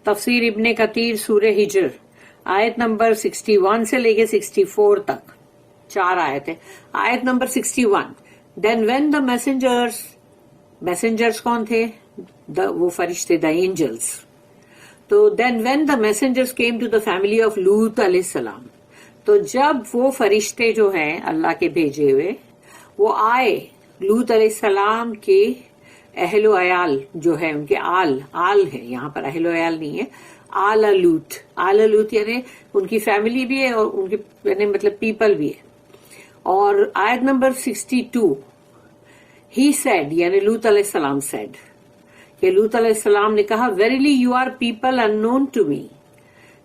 तफसीर इब्ने कतीर सूरह हिजर आयत नंबर 61 से लेके 64 तक 4 आयत है। आयत number 61, then when the messengers कौन थे? वो फरिश्ते, द एंजल्स। तो then when the messengers came to the family of लूत अलैहिस्सलाम, तो जब वो फरिश्ते जो हैं अल्लाह के भेजे हुए वो आए लूत अलैहिस्सलाम के अहलो अयाल जो है, उनके आल है, यहाँ पर अहलो अयाल नहीं है, आल लूत यानी उनकी फैमिली भी है और उनके यानी मतलब पीपल भी है। और आयत नंबर 62, ही सेड यानी लूत अलैहिस्सलाम सेड, कि लूत अलैहिस्सलाम ने कहा, verily you are people unknown to me,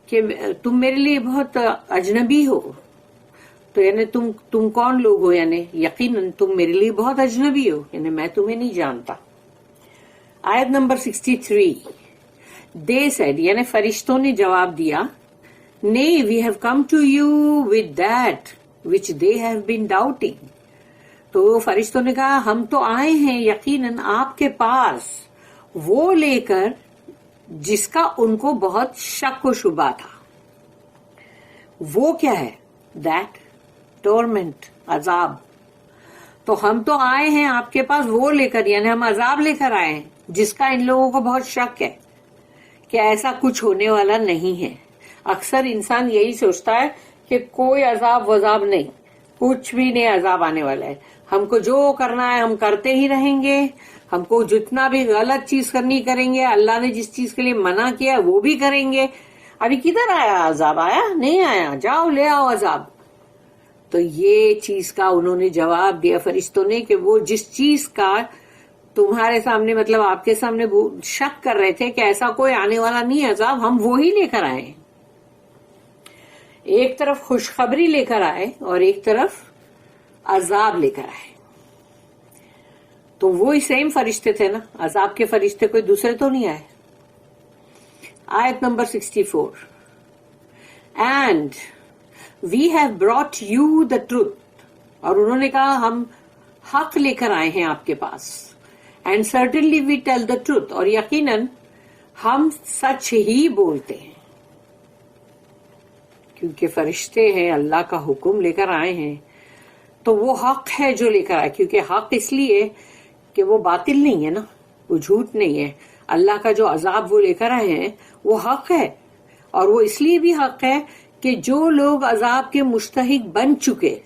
कि तुम मेरे लिए बहुत अजनबी हो। तो यानी तुम कौन लोग हो? यानी यकीनन तुम मेरे लिए बहुत अजनबी हो, यानी मैं तुम्हें नहीं जानता। आयत नंबर 63, दे सेड यानी फरिश्तों ने जवाब दिया, ने we have come to you with that which they have been doubting. तो फरिश्तों ने कहा, हम तो आए हैं यकीनन आपके पास वो लेकर जिसका उनको बहुत शक व शुबा था। वो क्या है? दैट टॉर्मेंट, अजाब। तो हम तो आए हैं आपके पास वो लेकर, यानी हम अजाब लेकर आए हैं जिसका इन लोगों को बहुत शक है कि ऐसा कुछ होने वाला नहीं है। अक्सर इंसान यही सोचता है कि कोई अजाब वजाब नहीं, कुछ भी नहीं अजाब आने वाला है, हमको जो करना है हम करते ही रहेंगे, हमको जितना भी गलत चीज करनी करेंगे, अल्लाह ने जिस चीज के लिए मना किया वो भी करेंगे। अभी किधर आया अजाब? आया नहीं आया, जाओ ले आओ अजाब। तो ये चीज का उन्होंने जवाब दिया फरिश्तों ने कि वो जिस चीज का तुम्हारे सामने मतलब आपके सामने शक कर रहे थे कि ऐसा कोई आने वाला नहीं है अजाब, हम वो ही लेकर आए। एक तरफ खुशखबरी लेकर आए और एक तरफ अजाब लेकर आए। तो वो ही सेम फरिश्ते थे ना, अजाब के फरिश्ते कोई दूसरे तो नहीं आए। आयत number 64, and we have brought you the truth, और उन्होंने कहा हम हक लेकर आए हैं आपके पास। And certainly we tell the truth, और यकीनन हम सच ही बोलते हैं, क्योंकि फरिश्ते हैं, अल्लाह का हुक्म लेकर आए हैं तो वो हक है जो लेकर आए। क्योंकि हक इसलिए कि वो बातिल नहीं है ना, वो झूठ नहीं है। अल्लाह का जो अजाब वो लेकर आए हैं वो हक है, और वो इसलिए भी हक है कि जो लोग अजाब के मुस्तहिक बन चुके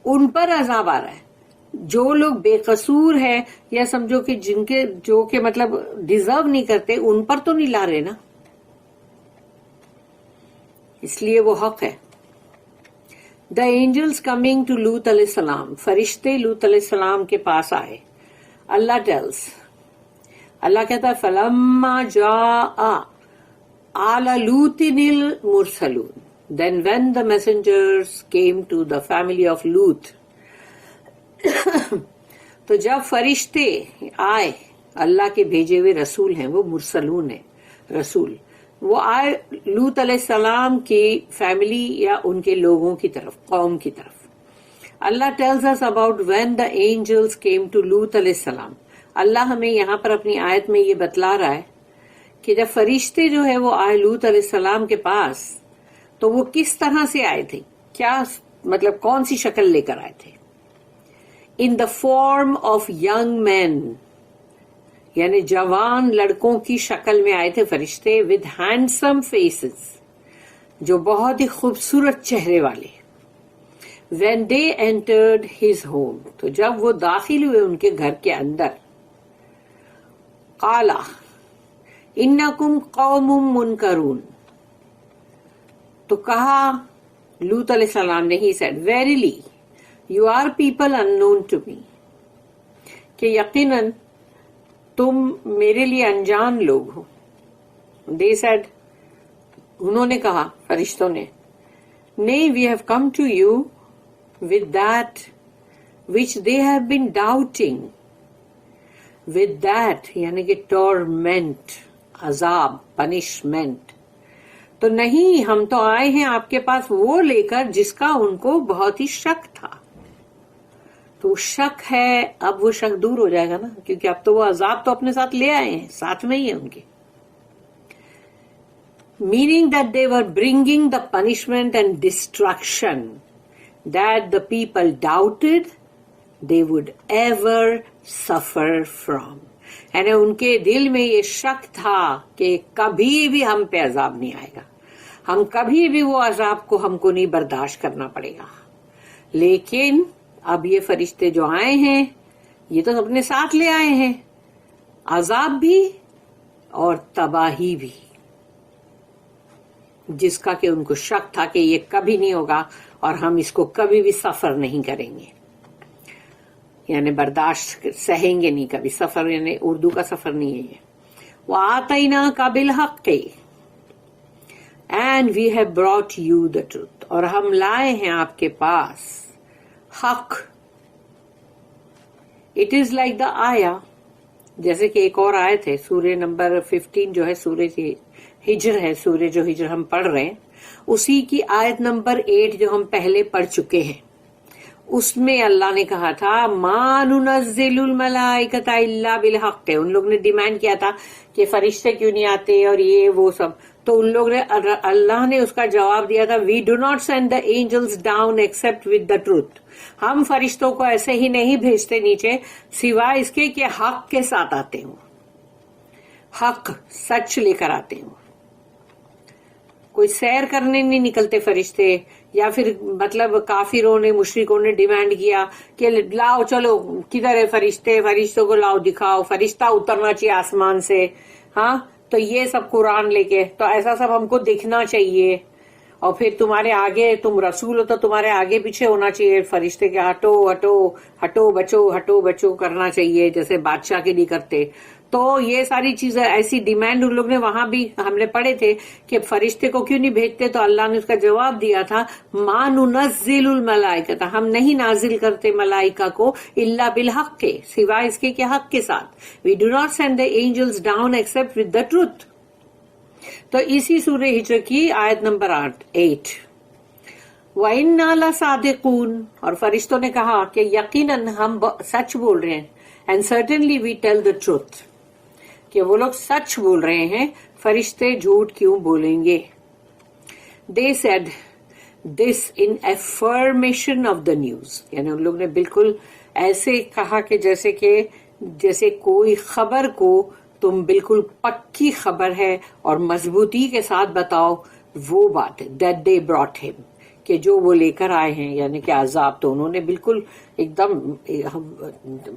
उन पर अजाब आ रहा है। जो लोग बेकसूर है या समझो कि जिनके जो के मतलब डिजर्व नहीं करते, उन पर तो नहीं ला रहे ना, इसलिए वो हक है। द एंजल्स कमिंग टू लूत अलैहिस्सलाम, फरिश्ते लूत अलैहिस्सलाम के पास आए। अल्लाह टेल्स, अल्लाह कहता है, फलम्मा जाआ आला लूतिनिल मुरसलून, then when the messengers came to the family of लूत। तो जब फरिश्ते आए, अल्लाह के भेजे हुए रसूल हैं, वो मुरसलून है रसूल, वो आए लूत अलैहिस्सलाम की फैमिली या उनके लोगों की तरफ, कौम की तरफ। अल्लाह tells us about when the angels came to लूत अलैहिस्सलाम। अल्लाह हमें यहाँ पर अपनी आयत में ये बतला रहा है कि जब फरिश्ते जो है वो आए लूत अलैहिस्सलाम के पास, तो वो किस तरह से आए थे, क्या मतलब कौन सी शक्ल लेकर आए थे। In the form of young man, यानी जवान लड़कों की शक्ल में आए थे फरिश्ते, विद हैंडसम फेसेस, जो बहुत ही खूबसूरत चेहरे वाले। When they entered his home, तो जब वो दाखिल हुए उनके घर के अंदर, काला इन्नकुम कौमुम मुनकरून, तो कहा लूत अलैहिस्सलाम ने, he said verily you are people unknown to me, कि यकीनन तुम मेरे लिए अनजान लोग हो। दे सेड, उन्होंने कहा फरिश्तों ने, nay we have come to you with that which they have been doubting, with that यानी कि torment, अजाब, punishment। तो नहीं, हम तो आए हैं आपके पास वो लेकर जिसका उनको बहुत ही शक था। तो शक है, अब वो शक दूर हो जाएगा ना, क्योंकि अब तो वो अजाब तो अपने साथ ले आए हैं, साथ में ही है उनके। meaning that they were bringing the punishment and destruction that the people doubted they would ever suffer from. यानी उनके दिल में ये शक था कि कभी भी हम पे अजाब नहीं आएगा, हम कभी भी वो अजाब को हमको नहीं बर्दाश्त करना पड़ेगा. लेकिन अब ये फरिश्ते जो आए हैं ये तो अपने साथ ले आए हैं अजाब भी और तबाही भी, जिसका कि उनको शक था कि ये कभी नहीं होगा और हम इसको कभी भी सफर नहीं करेंगे, यानी बर्दाश्त सहेंगे नहीं कभी. सफर यानी उर्दू का सफर नहीं है ये. वआतैना का बिलहक़ and we have brought you the truth, और हम लाए हैं आपके पास हक. इट इज लाइक द आया, जैसे कि एक और आयत है सूर्य नंबर 15 जो है सूर्य हिजर है, सूर्य जो हिजर हम पढ़ रहे हैं उसी की आयत नंबर 8 जो हम पहले पढ़ चुके हैं. उसमें अल्लाह ने कहा था मा नुनज़्ज़िलुल मलाइकता इल्ला बिलहक़. उन लोग ने डिमांड किया था कि फरिश्ते क्यों नहीं आते और ये वो सब, तो उन लोग ने, अल्लाह ने उसका जवाब दिया था we do not send the angels down except with the truth. हम फरिश्तों को ऐसे ही नहीं भेजते नीचे सिवाय इसके कि हक के साथ आते हो, हक सच लेकर आते हो. कोई सैर करने नहीं निकलते फरिश्ते, या फिर मतलब काफिरों ने मुशरिकों ने डिमांड किया कि लाओ चलो किधर है फरिश्ते, फरिश्तों को लाओ दिखाओ, फरिश्ता उतरना चाहिए आसमान से. हाँ, तो ये सब कुरान लेके, तो ऐसा सब हमको दिखना चाहिए. और फिर तुम्हारे आगे, तुम रसूल हो तो तुम्हारे आगे पीछे होना चाहिए फरिश्ते के, हटो हटो हटो बचो, हटो बचो करना चाहिए जैसे बादशाह के लिए करते. तो ये सारी चीजें ऐसी डिमांड उन लोग ने वहां भी हमने पढ़े थे कि फरिश्ते को क्यों नहीं भेजते, तो अल्लाह ने उसका जवाब दिया था मा नुनज़्ज़िलुल मलाइकता, हम नहीं नाजिल करते मलाइका को इल्ला बिलहक़ के, सिवाय इसके कि हक के साथ. We do not send the angels down except with the truth. तो इसी सूरह हिजर की आयत नंबर 8 वइन्ना लसादिक़ून, और फरिश्तों ने कहा कि यकीनन हम सच बोल रहे हैं. And certainly we tell the truth, कि वो लोग सच बोल रहे हैं, फरिश्ते झूठ क्यों बोलेंगे. They said this in affirmation of the news, यानी उन लोग ने बिल्कुल ऐसे कहा कि जैसे कोई खबर को तुम बिल्कुल पक्की खबर है और मजबूती के साथ बताओ, वो बात है. दैट दे ब्रॉट हिम, कि जो वो लेकर आए हैं यानी कि अजाब, तो उन्होंने बिल्कुल एकदम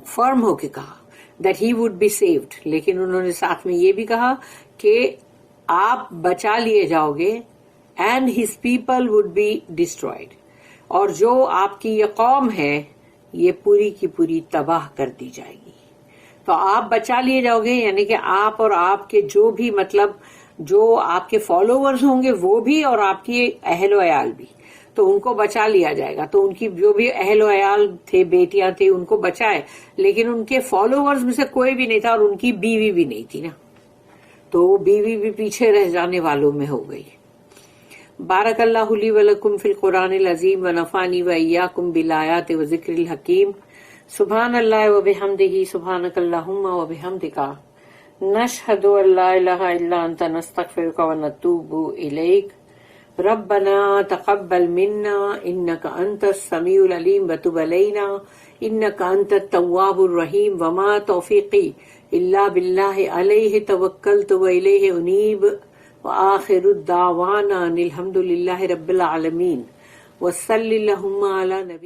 फर्म होके कहा that he would be saved. लेकिन उन्होंने साथ में ये भी कहा कि आप बचा लिए जाओगे and his people would be destroyed, और जो आपकी ये कौम है ये पूरी की पूरी तबाह कर दी जाएगी. तो आप बचा लिए जाओगे यानी कि आप और आपके जो भी मतलब जो आपके फॉलोवर्स होंगे वो भी और आपकी अहल अयाल भी, तो उनको बचा लिया जाएगा. तो उनकी जो भी अहल अयाल थे, बेटियां थी, उनको बचाए, लेकिन उनके फॉलोवर्स में से कोई भी नहीं था और उनकी बीवी भी नहीं थी ना, तो बीवी भी पीछे रह जाने वालों में हो गई. बारकल्लाहु ली व लकुम फिल कुरानिल अज़ीम व नफ़ानी व इय्याकुम बिल आयाति व ज़िक्रिल हकीम. सुब्हानल्लाहि व बिहम्दिही सुब्हानकल्लाहुम्मा व बिहम्दिका नशहदु अल्ला इलाहा इल्ला अंता नस्तगफिरुका व नतूबु इलैक. रब्बना तक़ब्बल मिन्ना इन्नका अंतस समीउल अलीम व तुब अलैना इन्नका अंतत तव्वाबुर रहीम. वमा तौफीकी इल्ला बिल्लाहि अलैहि तवक्कलतु व इलैहि उनीब. व आखिरु दावाना अनिल हम्दुलिल्लाहि रब्बिल आलमीन. व सल्लल्लाहु अला नबी